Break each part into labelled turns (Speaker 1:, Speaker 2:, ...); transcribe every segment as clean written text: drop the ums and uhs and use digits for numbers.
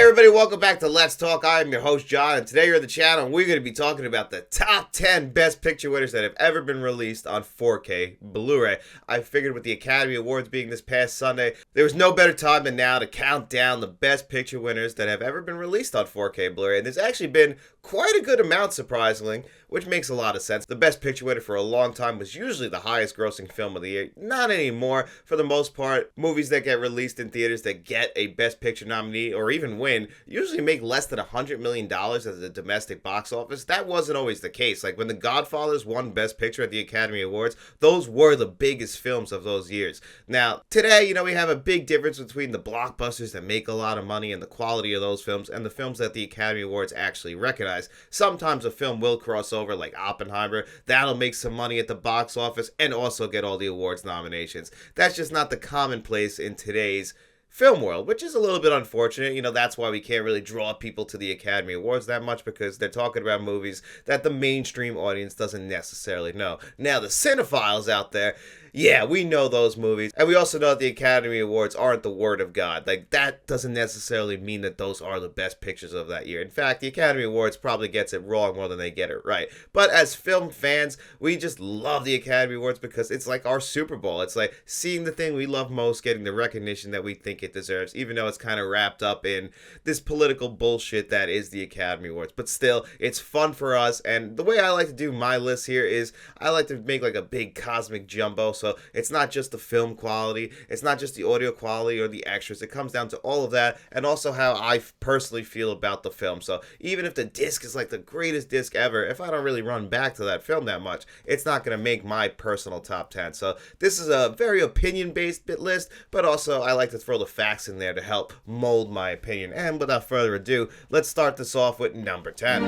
Speaker 1: everybody, welcome back to Let's Talk. I am your host, John, and today here on the channel, we're going to be talking about the top 10 Best Picture winners that have ever been released on 4K Blu-ray. I figured with the Academy Awards being this past Sunday, there was no better time than now to count down the Best Picture winners that have ever been released on 4K Blu-ray, and there's actually been quite a good amount, surprisingly, which makes a lot of sense. The Best Picture winner for a long time was usually the highest grossing film of the year. Not anymore. For the most part, movies that get released in theaters that get a Best Picture nominee or even win usually make less than $100 million as a domestic box office. That wasn't always the case. Like when The Godfathers won Best Picture at the Academy Awards, those were the biggest films of those years. Now, today, we have a big difference between the blockbusters that make a lot of money and the quality of those films and the films that the Academy Awards actually recognize. Sometimes a film will cross over, like Oppenheimer. That'll make some money at the box office and also get all the awards nominations. That's just not the commonplace in today's film world, which is a little bit unfortunate. That's why we can't really draw people to the Academy Awards that much, because they're talking about movies that the mainstream audience doesn't necessarily know. Now, the cinephiles out there, yeah, we know those movies, and we also know that the Academy Awards aren't the word of God. Like, that doesn't necessarily mean that those are the best pictures of that year. In fact, the Academy Awards probably gets it wrong more than they get it right. But as film fans, we just love the Academy Awards because it's like our Super Bowl. It's like seeing the thing we love most getting the recognition that we think it deserves, even though it's kind of wrapped up in this political bullshit that is the Academy Awards. But still, it's fun for us, and the way I like to do my list here is I like to make like a big cosmic jumbo. So it's not just the film quality, it's not just the audio quality or the extras. It comes down to all of that, and also how I personally feel about the film. So even if the disc is like the greatest disc ever, if I don't really run back to that film that much, it's not going to make my personal top 10. So this is a very opinion-based list, but also I like to throw the facts in there to help mold my opinion. And without further ado, let's start this off with number 10.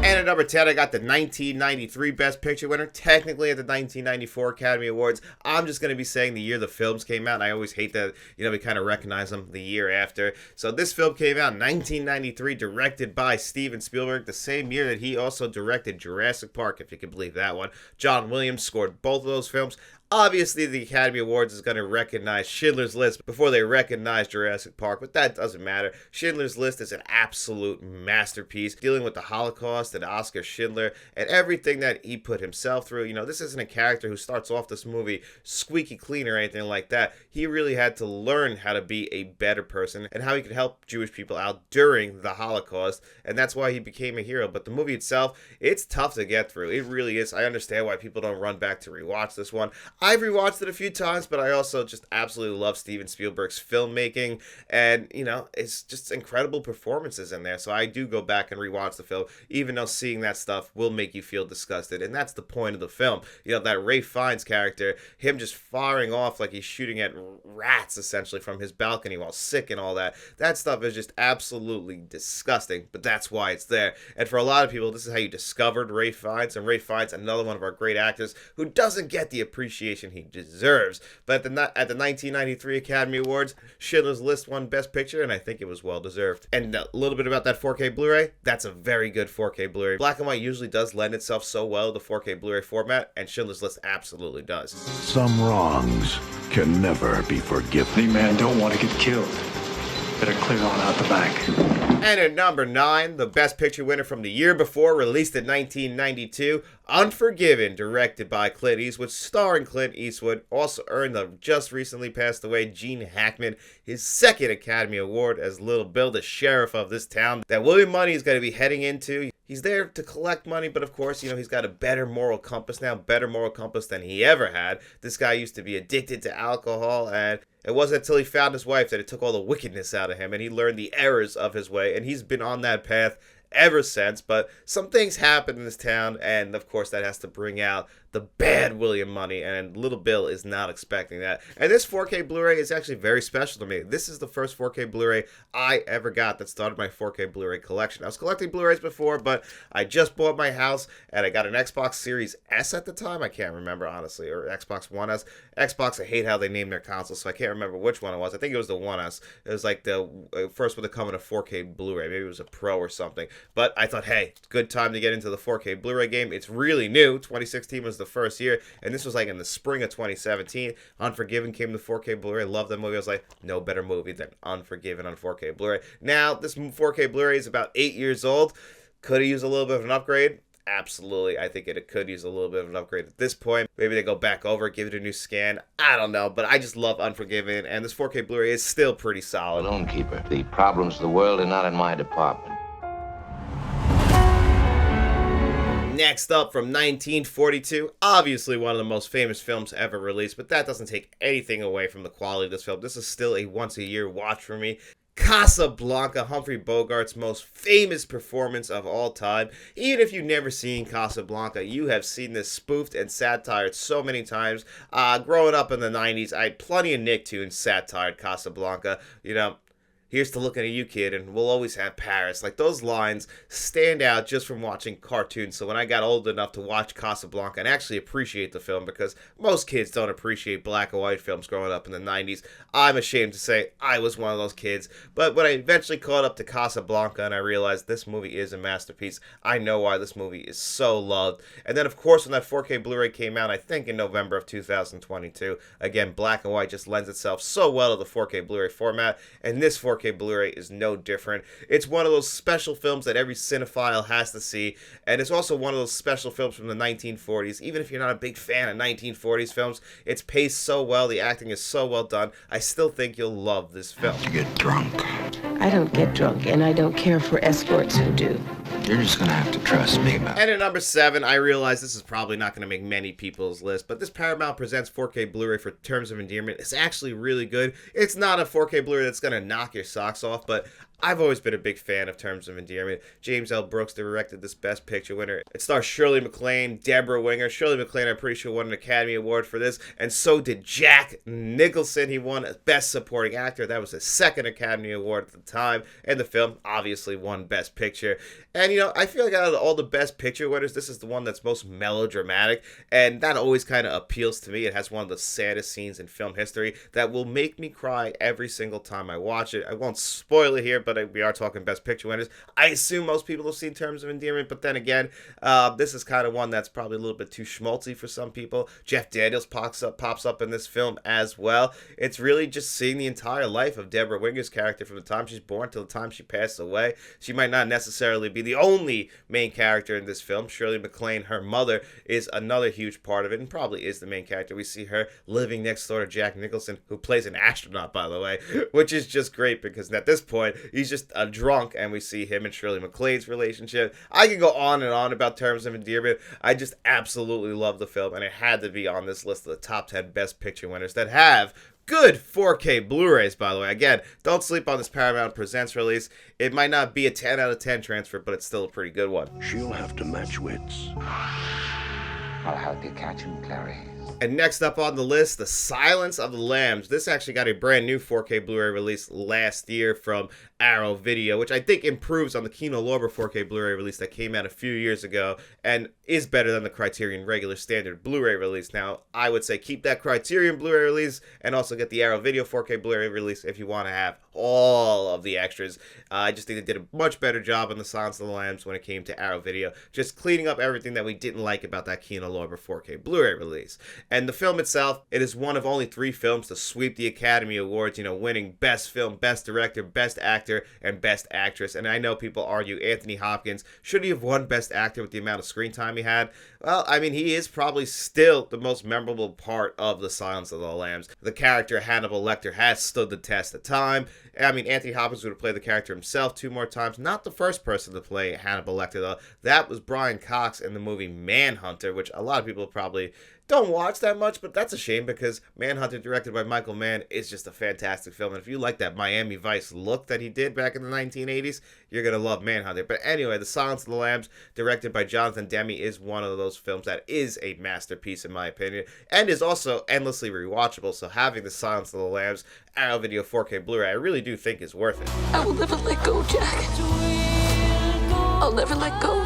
Speaker 1: At number 10, I got the 1993 Best Picture winner, technically at the 1994 Academy Awards. I'm just going to be saying the year the films came out, and I always hate that, we kind of recognize them the year after. So this film came out in 1993, directed by Steven Spielberg, the same year that he also directed Jurassic Park, if you can believe that one. John Williams scored both of those films. Obviously, the Academy Awards is going to recognize Schindler's List before they recognize Jurassic Park, but that doesn't matter. Schindler's List is an absolute masterpiece, dealing with the Holocaust and Oskar Schindler and everything that he put himself through. This isn't a character who starts off this movie squeaky clean or anything like that. He really had to learn how to be a better person and how he could help Jewish people out during the Holocaust, and that's why he became a hero. But the movie itself, it's tough to get through. It really is. I understand why people don't run back to rewatch this one. I've rewatched it a few times, but I also just absolutely love Steven Spielberg's filmmaking, and, it's just incredible performances in there, so I do go back and rewatch the film, even though seeing that stuff will make you feel disgusted, and that's the point of the film. That Ralph Fiennes character, him just firing off like he's shooting at rats, essentially, from his balcony while sick and all that. That stuff is just absolutely disgusting, but that's why it's there, and for a lot of people, this is how you discovered Ralph Fiennes, and Ralph Fiennes, another one of our great actors, who doesn't get the appreciation he deserves. But at the 1993 Academy Awards, Schindler's List won Best Picture, and I think it was well deserved. And a little bit about that 4K Blu-ray, that's a very good 4K Blu-ray. Black and white usually does lend itself so well to the 4K Blu-ray format, and Schindler's List absolutely does.
Speaker 2: Some wrongs can never be forgiven.
Speaker 3: The man don't want to get killed. Better clear on out the back.
Speaker 1: And at number 9, the Best Picture winner from the year before, released in 1992, Unforgiven, directed by Clint Eastwood, starring Clint Eastwood, also earned the just recently passed away Gene Hackman his second Academy Award as Little Bill, the sheriff of this town that William Money is going to be heading into. He's there to collect money, but of course, he's got a better moral compass now, better moral compass than he ever had. This guy used to be addicted to alcohol, and it wasn't until he found his wife that it took all the wickedness out of him, and he learned the errors of his way, and he's been on that path ever since. But some things happen in this town, and of course that has to bring out the bad William Money, and Little Bill is not expecting that. And this 4K Blu-ray is actually very special to me. This is the first 4K Blu-ray I ever got that started my 4K Blu-ray collection. I was collecting Blu-rays before, but I just bought my house, and I got an Xbox Series S at the time. I can't remember, honestly, or Xbox One S. Xbox, I hate how they name their consoles, so I can't remember which one it was. I think it was the One S. It was like the first one to come in a 4K Blu-ray. Maybe it was a Pro or something. but I thought, hey, good time to get into the 4K Blu-ray game. It's really new. 2016 was the first year, and this was like in the spring of 2017. Unforgiven came to 4K Blu-ray. Loved that movie. I was like, no better movie than Unforgiven on 4K Blu-ray. Now, this 4K Blu-ray is about 8 years old. Could have used a little bit of an upgrade. Absolutely. I think it could use a little bit of an upgrade at this point. Maybe they go back over, give it a new scan. I don't know, but I just love Unforgiven, and this 4K Blu-ray is still pretty solid.
Speaker 4: Balloon keeper. The problems of the world are not in my department.
Speaker 1: Next up, from 1942, obviously one of the most famous films ever released, but that doesn't take anything away from the quality of this film. This is still a once-a-year watch for me. Casablanca, Humphrey Bogart's most famous performance of all time. Even if you've never seen Casablanca, you have seen this spoofed and satired so many times. Growing up in the 90s, I had plenty of Nicktoons satired Casablanca. You know, here's to looking at you, kid, and we'll always have Paris. Like, those lines stand out just from watching cartoons. So when I got old enough to watch Casablanca and actually appreciate the film, because most kids don't appreciate black and white films growing up in the 90s, I'm ashamed to say I was one of those kids. But when I eventually caught up to Casablanca and I realized this movie is a masterpiece, I know why this movie is so loved. And then, of course, when that 4K Blu-ray came out, I think in November of 2022, again, black and white just lends itself so well to the 4K Blu-ray format, and this 4K Blu-ray is no different. It's one of those special films that every cinephile has to see, and it's also one of those special films from the 1940s. Even if you're not a big fan of 1940s films, it's paced so well, the acting is so well done, I still think you'll love this film.
Speaker 2: You get drunk.
Speaker 5: I don't get drunk, and I don't care for escorts who do.
Speaker 2: You're just gonna have to trust me about it.
Speaker 1: And at number 7, I realize this is probably not going to make many people's list, but this Paramount Presents 4K Blu-ray for Terms of Endearment is actually really good. It's not a 4K Blu-ray that's going to knock your socks off, but I've always been a big fan of Terms of Endearment. James L. Brooks directed this Best Picture winner. It stars Shirley MacLaine, Deborah Winger. Shirley MacLaine, I'm pretty sure, won an Academy Award for this, and so did Jack Nicholson. He won Best Supporting Actor. That was his second Academy Award at the time, and the film obviously won Best Picture. And, you know, I feel like out of all the Best Picture winners, this is the one that's most melodramatic, and that always kind of appeals to me. It has one of the saddest scenes in film history that will make me cry every single time I watch it. I won't spoil it here, but we are talking Best Picture winners. I assume most people have seen Terms of Endearment, but then again, this is kind of one that's probably a little bit too schmaltzy for some people. Jeff Daniels pops up in this film as well. It's really just seeing the entire life of Deborah Winger's character from the time she's born till the time she passed away. She might not necessarily be the only main character in this film. Shirley MacLaine, her mother, is another huge part of it and probably is the main character. We see her living next door to Jack Nicholson, who plays an astronaut, by the way, which is just great because at this point, he's just a drunk, and we see him and Shirley MacLaine's relationship. I can go on and on about Terms of Endearment. I just absolutely love the film, and it had to be on this list of the top 10 Best Picture winners that have good 4K Blu-rays, by the way. Again, don't sleep on this Paramount Presents release. It might not be a 10 out of 10 transfer, but it's still a pretty good one.
Speaker 2: She'll have to match wits.
Speaker 4: I'll help you catch him, Clary.
Speaker 1: And next up on the list, The Silence of the Lambs. This actually got a brand new 4K Blu-ray release last year from Arrow Video, which I think improves on the Kino Lorber 4K Blu-ray release that came out a few years ago and is better than the Criterion regular standard Blu-ray release. Now, I would say keep that Criterion Blu-ray release and also get the Arrow Video 4K Blu-ray release if you want to have all of the extras. I just think they did a much better job on The Silence of the Lambs when it came to Arrow Video, just cleaning up everything that we didn't like about that Kino Lorber 4K Blu-ray release. And the film itself, it is one of only 3 films to sweep the Academy Awards, you know, winning Best Film, Best Director, Best Actor, and Best Actress. And I know people argue Anthony Hopkins, should he have won Best Actor with the amount of screen time he had? Well, I mean, he is probably still the most memorable part of The Silence of the Lambs. The character Hannibal Lecter has stood the test of time. I mean, Anthony Hopkins would have played the character himself 2 more times. Not the first person to play Hannibal Lecter, though. That was Brian Cox in the movie Manhunter, which a lot of people probably don't watch that much, but that's a shame because Manhunter, directed by Michael Mann, is just a fantastic film. And if you like that Miami Vice look that he did back in the 1980s, you're going to love Manhunter. But anyway, The Silence of the Lambs, directed by Jonathan Demme, is one of those films that is a masterpiece in my opinion, and is also endlessly rewatchable. So having The Silence of the Lambs, Arrow Video 4K Blu-ray, I really do think is worth it.
Speaker 5: I will never let go, Jack. I'll never let go.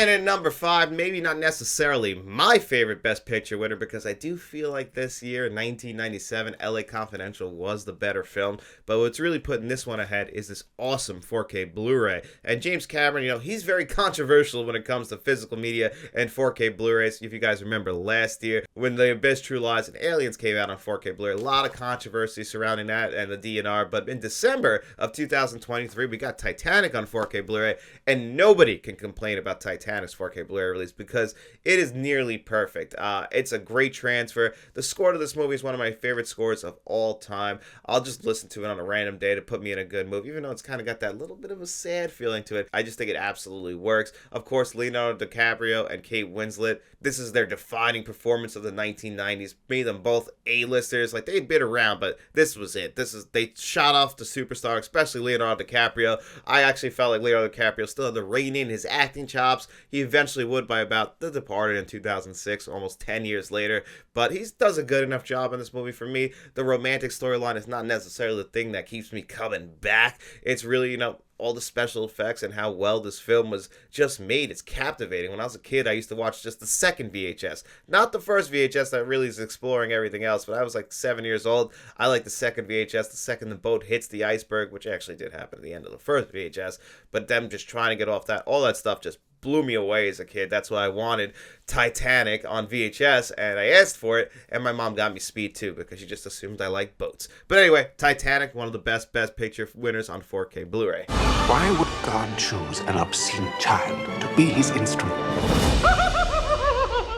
Speaker 1: And at number 5, maybe not necessarily my favorite Best Picture winner, because I do feel like this year, 1997, LA Confidential was the better film. But what's really putting this one ahead is this awesome 4K Blu-ray. And James Cameron, he's very controversial when it comes to physical media and 4K Blu-rays. If you guys remember last year, when The Abyss, True Lies, and Aliens came out on 4K Blu-ray, a lot of controversy surrounding that and the DNR. But in December of 2023, we got Titanic on 4K Blu-ray, and nobody can complain about Titanic's 4K Blu-ray release because it is nearly perfect. It's a great transfer. The score to this movie is one of my favorite scores of all time. I'll just listen to it on a random day to put me in a good mood, even though it's kind of got that little bit of a sad feeling to it. I just think it absolutely works. Of course, Leonardo DiCaprio and Kate Winslet, this is their defining performance of the 1990s. Made them both A-listers. Like, they'd been around, but this was it. They shot off the superstar, especially Leonardo DiCaprio. I actually felt like Leonardo DiCaprio still had to rein in his acting chops. He eventually would by about The Departed in 2006, almost 10 years later. But he does a good enough job in this movie for me. The romantic storyline is not necessarily the thing that keeps me coming back. It's really, all the special effects and how well this film was just made. It's captivating. When I was a kid, I used to watch just the second VHS, not the first VHS that really is exploring everything else, but I was like 7 years old. I like the second VHS, the second the boat hits the iceberg, which actually did happen at the end of the first VHS, but them just trying to get off that, all that stuff just blew me away as a kid. That's why I wanted Titanic on VHS, and I asked for it, and my mom got me Speed 2 because she just assumed I like boats. But anyway, Titanic, one of the best Picture winners on 4K Blu-ray.
Speaker 6: Why would God choose an obscene child to be his instrument?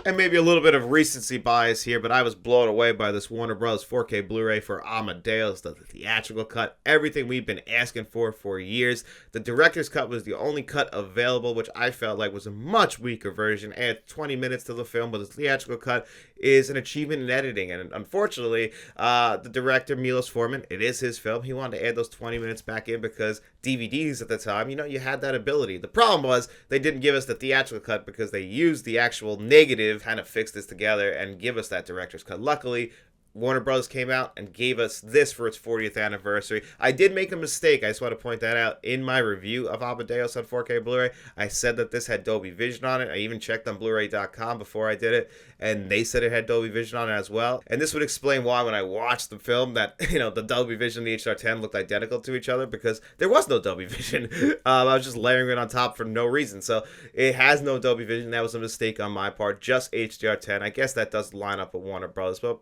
Speaker 1: And maybe a little bit of recency bias here, but I was blown away by this Warner Bros. 4K Blu-ray for Amadeus, the theatrical cut, everything we've been asking for years. The director's cut was the only cut available, which I felt like was a much weaker version. Add 20 minutes to the film, but the theatrical cut is an achievement in editing. And unfortunately, the director, Milos Forman, it is his film. He wanted to add those 20 minutes back in because DVDs at the time, you had that ability. The problem was they didn't give us the theatrical cut because they used the actual negative, kind of fix this together and give us that director's cut. Luckily, Warner Bros. Came out and gave us this for its 40th anniversary. I did make a mistake. I just want to point that out. In my review of Amadeus on 4K Blu-ray, I said that this had Dolby Vision on it. I even checked on Blu-ray.com before I did it, and they said it had Dolby Vision on it as well. And this would explain why when I watched the film that, the Dolby Vision and the HDR10 looked identical to each other, because there was no Dolby Vision. I was just layering it on top for no reason. So it has no Dolby Vision. That was a mistake on my part. Just HDR10. I guess that does line up with Warner Bros. But,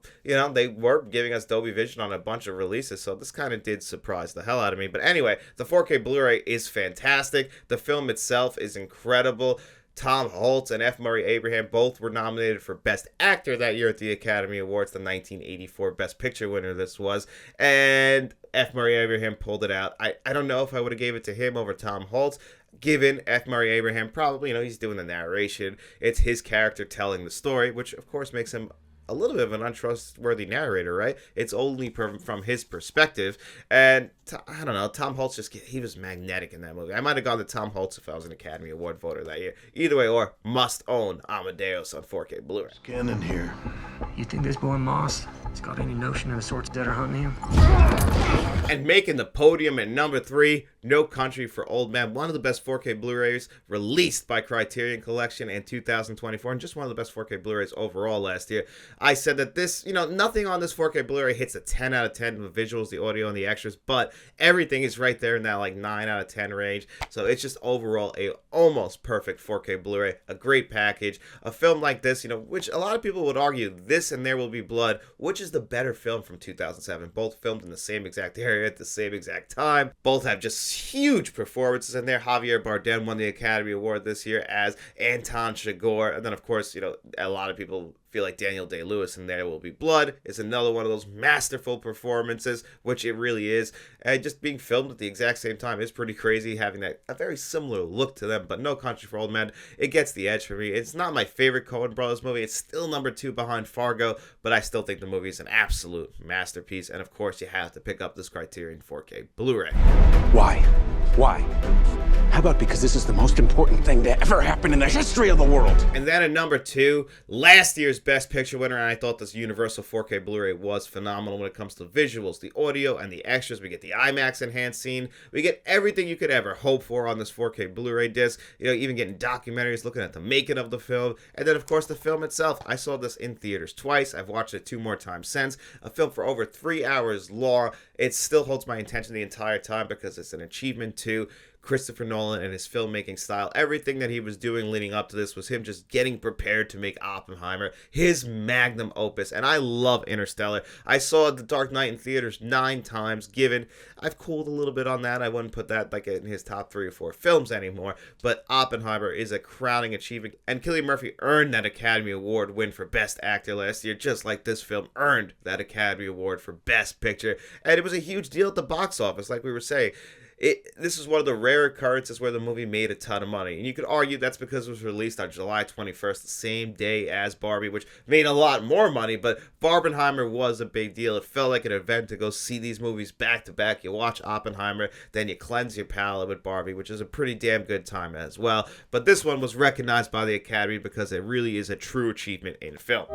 Speaker 1: they were giving us Dolby Vision on a bunch of releases, so this kind of did surprise the hell out of me. But anyway, the 4K Blu-ray is fantastic. The film itself is incredible. Tom Hanks and F. Murray Abraham both were nominated for Best Actor that year at the Academy Awards, the 1984 Best Picture winner this was, and F. Murray Abraham pulled it out. I don't know if I would have gave it to him over Tom Hanks, given F. Murray Abraham probably, he's doing the narration. It's his character telling the story, which of course makes him a little bit of an untrustworthy narrator, right? It's only from his perspective. And I don't know, Tom Hanks he was magnetic in that movie. I might have gone to Tom Hanks if I was an Academy Award voter that year. Either way, or must own Amadeus on 4K Blu-ray.
Speaker 2: Get in here.
Speaker 7: You think this boy Moss has got any notion of the sorts that are hunting him?
Speaker 1: And making the podium at number 3, No Country for Old Men, one of the best 4K Blu-rays released by Criterion Collection in 2024, and just one of the best 4K Blu-rays overall last year. I said that this, nothing on this 4K Blu-ray hits a 10 out of 10 in the visuals, the audio, and the extras, but everything is right there in that 9 out of 10 range. So it's just overall a almost perfect 4K Blu-ray, a great package. A film like this, which a lot of people would argue this and There Will Be Blood, which is the better film from 2007, both filmed in the same exact area at the same exact time. Both have just huge performances in there. Javier Bardem won the Academy Award this year as Anton Chigurh, and then of course, a lot of people feel like Daniel Day-Lewis in There Will Be Blood is another one of those masterful performances, which it really is. And just being filmed at the exact same time is pretty crazy, having a very similar look to them. But No Country for Old Men, it gets the edge for me. It's not my favorite Coen Brothers movie. It's still number 2 behind Fargo, but I still think the movie is an absolute masterpiece. And of course, you have to pick up this Criterion 4K Blu-ray.
Speaker 6: Why? How about because this is the most important thing to ever happen in the history of the world?
Speaker 1: And then at number 2, last year's Best Picture winner, and I thought this Universal 4K Blu-ray was phenomenal when it comes to visuals, the audio, and the extras. We get the IMAX enhanced scene. We get everything you could ever hope for on this 4K Blu-ray disc. You know, even getting documentaries, looking at the making of the film, and then of course the film itself. I saw this in theaters twice. I've watched it 2 more times since. A film for over 3 hours long. It still holds my attention the entire time because it's an achievement to Christopher Nolan and his filmmaking style. Everything that he was doing leading up to this was him just getting prepared to make Oppenheimer his magnum opus. And I love Interstellar. I saw The Dark Knight in theaters 9 times. Given I've cooled a little bit on that, I wouldn't put that like in his top 3 or 4 films anymore. But Oppenheimer is a crowning achievement, and Cillian Murphy earned that Academy Award win for Best Actor last year, just like this film earned that Academy Award for Best Picture. And it was a huge deal at the box office, like we were saying. This is one of the rare occurrences where the movie made a ton of money. And you could argue that's because it was released on July 21st, the same day as Barbie, which made a lot more money. But Barbenheimer was a big deal. It felt like an event to go see these movies back to back. You watch Oppenheimer, then you cleanse your palate with Barbie, which is a pretty damn good time as well. But this one was recognized by the Academy because it really is a true achievement in film.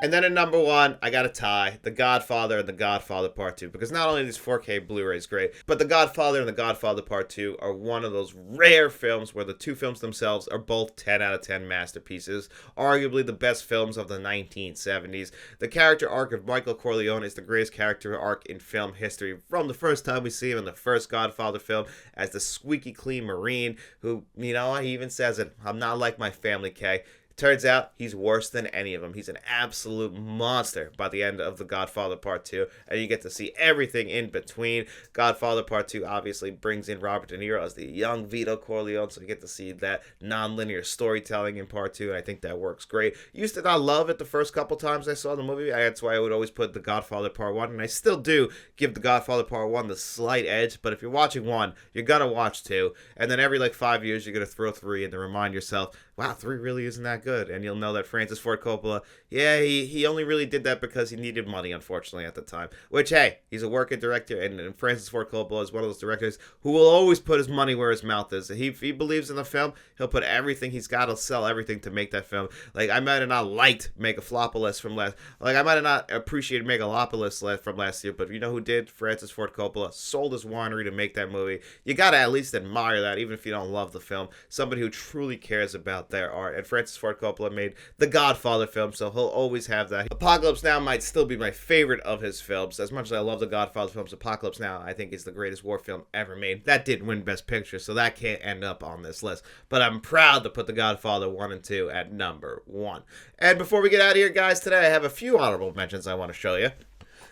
Speaker 1: And then at number 1, I got a tie, The Godfather and The Godfather Part 2. Because not only are these 4K Blu-rays great, but The Godfather and The Godfather Part 2 are one of those rare films where the 2 films themselves are both 10 out of 10 masterpieces. Arguably the best films of the 1970s. The character arc of Michael Corleone is the greatest character arc in film history. From the first time we see him in the first Godfather film as the squeaky clean Marine who, you know, he even says it, I'm not like my family, Kay. Turns out he's worse than any of them. He's an absolute monster by the end of The Godfather Part 2, and you get to see everything in between. Godfather Part 2 obviously brings in Robert De Niro as the young Vito Corleone, so you get to see that non-linear storytelling in Part 2, and I think that works great. Used to not love it the first couple times I saw the movie. That's why I would always put The Godfather Part 1, and I still do give The Godfather Part 1 the slight edge, but if you're watching 1, you're going to watch 2, and then every 5 years you're going to throw 3 in to remind yourself, wow, 3 really isn't that good. And you'll know that Francis Ford Coppola, yeah, he only really did that because he needed money, unfortunately, at the time. Which, hey, he's a working director, and Francis Ford Coppola is one of those directors who will always put his money where his mouth is. If he believes in the film, he'll put everything he's got. He'll sell everything to make that film. Like, I might have not liked Megalopolis from last... Like, I might have not appreciated Megalopolis from last year, but you know who did? Francis Ford Coppola sold his winery to make that movie. You gotta at least admire that, even if you don't love the film. Somebody who truly cares about their art. And Francis Ford Coppola made the Godfather film, so he'll always have that. Apocalypse Now might still be my favorite of his films. As much as I love the Godfather films, Apocalypse Now I think is the greatest war film ever made. That didn't win Best Picture, so that can't end up on this list. But I'm proud to put the Godfather 1 and 2 at number 1. And before we get out of here, guys, today I have a few honorable mentions I want to show you.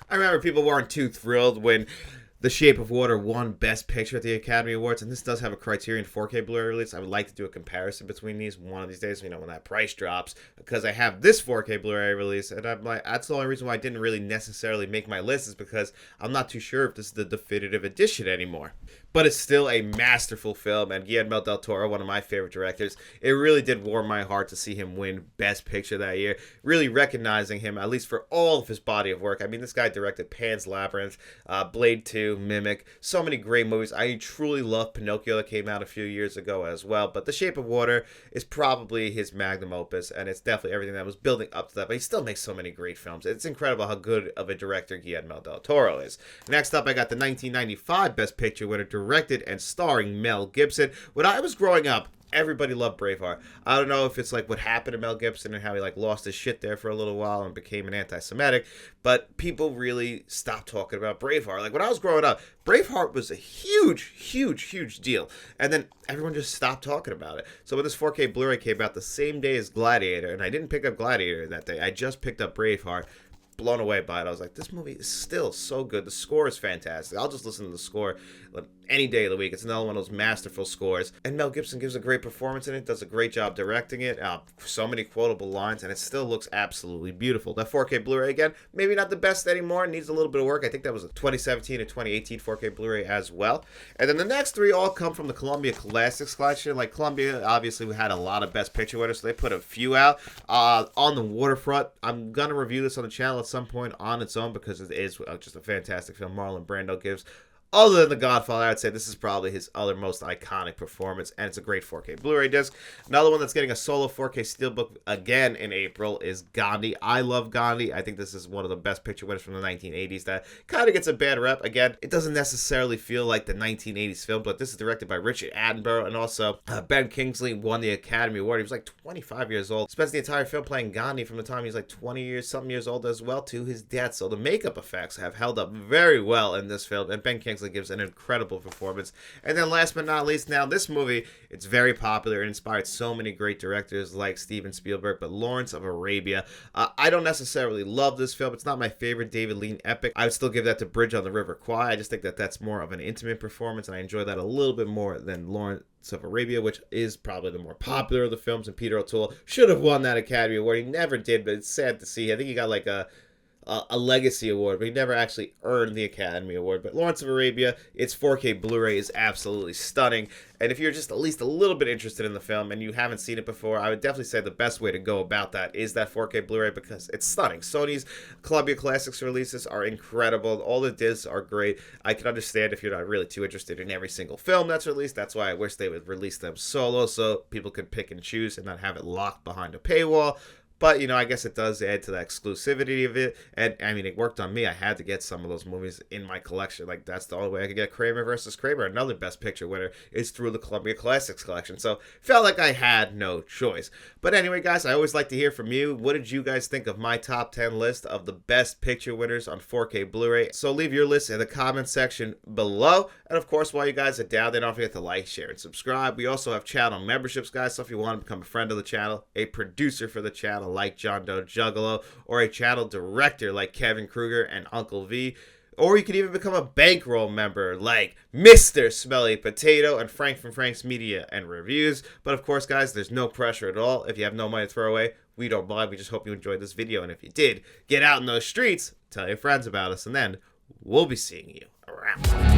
Speaker 1: I remember people weren't too thrilled when The Shape of Water won Best Picture at the Academy Awards, and this does have a Criterion 4K Blu-ray release. I would like to do a comparison between these one of these days, you know, when that price drops, because I have this 4K Blu-ray release, and I'm like, that's the only reason why I didn't really necessarily make my list, is because I'm not too sure if this is the definitive edition anymore. But it's still a masterful film, and Guillermo del Toro, one of my favorite directors, it really did warm my heart to see him win Best Picture that year, really recognizing him, at least for all of his body of work. I mean, this guy directed Pan's Labyrinth, Blade 2, Mimic, so many great movies. I truly love Pinocchio that came out a few years ago as well, but The Shape of Water is probably his magnum opus, and it's definitely everything that was building up to that, but he still makes so many great films. It's incredible how good of a director Guillermo del Toro is. Next up, I got the 1995 Best Picture winner, directed and starring Mel Gibson. When I was growing up, everybody loved Braveheart. I don't know if it's like what happened to Mel Gibson and how he like lost his shit there for a little while and became an anti-Semitic, but people really stopped talking about Braveheart. Like when I was growing up, Braveheart was a huge deal, and then everyone just stopped talking about it. So when this 4K Blu-ray came out the same day as Gladiator, and I didn't pick up Gladiator that day, I just picked up Braveheart. Blown away by it. I was like, this movie is still so good. The score is fantastic. I'll just listen to the score. any day of the week. It's another one of those masterful scores. And Mel Gibson gives a great performance in it, does a great job directing it. So many quotable lines, and it still looks absolutely beautiful. That 4K Blu-ray, again, maybe not the best anymore. It needs a little bit of work. I think that was a 2017 and 2018 4K Blu-ray as well. And then the next three all come from the Columbia Classics collection. Like Columbia, obviously, we had a lot of Best Picture winners, so they put a few out. On the Waterfront, I'm going to review this on the channel at some point on its own because it is just a fantastic film. Marlon Brando gives, other than The Godfather, I would say this is probably his other most iconic performance, and it's a great 4K Blu-ray disc. Another one that's getting a solo 4K Steelbook again in April is Gandhi. I love Gandhi. I think this is one of the best picture winners from the 1980s that kind of gets a bad rep. Again, it doesn't necessarily feel like the 1980s film, but this is directed by Richard Attenborough, and also Ben Kingsley won the Academy Award. He was like 25 years old. Spends the entire film playing Gandhi from the time he's like something years old as well to his death. So the makeup effects have held up very well in this film, and Ben Kingsley gives an incredible performance. And then last but not least, now this movie, it's very popular. It inspired so many great directors like Steven Spielberg, but Lawrence of Arabia. I don't necessarily love this film. It's not my favorite David Lean epic. I would still give that to Bridge on the River Kwai. I just think that that's more of an intimate performance, and I enjoy that a little bit more than Lawrence of Arabia, which is probably the more popular of the films, and Peter O'Toole should have won that Academy Award. He never did, but it's sad to see. I think he got like a legacy award, but he never actually earned the Academy Award. But Lawrence of Arabia, its 4K Blu-ray is absolutely stunning. And if you're just at least a little bit interested in the film and you haven't seen it before, I would definitely say the best way to go about that is that 4K Blu-ray because it's stunning. Sony's Columbia Classics releases are incredible. All the discs are great. I can understand if you're not really too interested in every single film that's released. That's why I wish they would release them solo so people could pick and choose and not have it locked behind a paywall. But, you know, I guess it does add to the exclusivity of it. And, I mean, it worked on me. I had to get some of those movies in my collection. Like, that's the only way I could get Kramer versus Kramer. Another Best Picture winner is through the Columbia Classics collection. So, felt like I had no choice. But anyway, guys, I always like to hear from you. What did you guys think of my top 10 list of the Best Picture winners on 4K Blu-ray? So, leave your list in the comment section below. And, of course, while you guys are down there, don't forget to like, share, and subscribe. We also have channel memberships, guys. So, if you want to become a friend of the channel, a producer for the channel, like John Doe Juggalo, or a channel director like Kevin Kruger and Uncle V, or you can even become a bankroll member like Mr. Smelly Potato and Frank from Frank's Media and Reviews. But of course, guys, there's no pressure at all. If you have no money to throw away, we don't mind. We just hope you enjoyed this video, and if you did, get out in those streets, tell your friends about us, and then we'll be seeing you around.